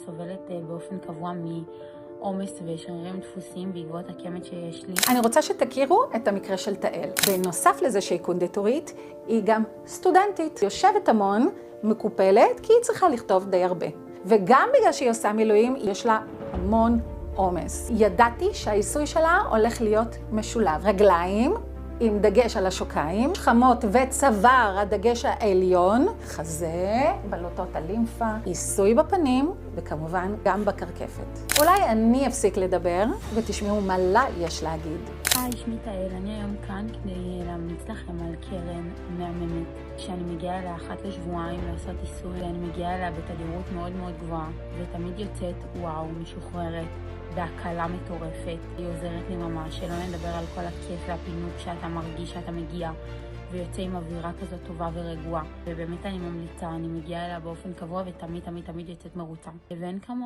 סובלת באופן קבוע מעומס ושרירים דפוסים בעקבות הקמת שיש לי. אני רוצה שתכירו את המקרה של תאל. בנוסף לזה שהיא קונדיטורית, היא גם סטודנטית. יושבת המון, מקופלת, כי היא צריכה לכתוב די הרבה. וגם בגלל שהיא עושה מילואים, יש לה המון עומס. ידעתי שהעיסוי שלה הולך להיות משולב. רגליים, עם דגש על השוקיים, חמות וצוואר, הדגש העליון, חזה, בלוטות הלימפה, עיסוי בפנים, וכמובן גם בקרקפת. אולי אני אפסיק לדבר ותשמעו מה לה יש להגיד. היי, שמי תאל, אני היום כאן כדי להמליץ לכם על קרן מהממת. כשאני מגיעה אליה אחת לשבועיים לעשות עיסוי, אני מגיעה אליה בתדירות מאוד מאוד גבוהה, ותמיד יוצאת וואו, משוחררת. בהקלה מטורפת, היא עוזרת לי ממש, שלא נדבר על כל הכיף והפינוק שאתה מרגיש שאתה מגיע ויוצא עם אווירה כזאת טובה ורגועה. ובאמת אני ממליצה, אני מגיעה אליה באופן קבוע ותמיד תמיד תמיד יוצאת מרוצה. ואין כמוה.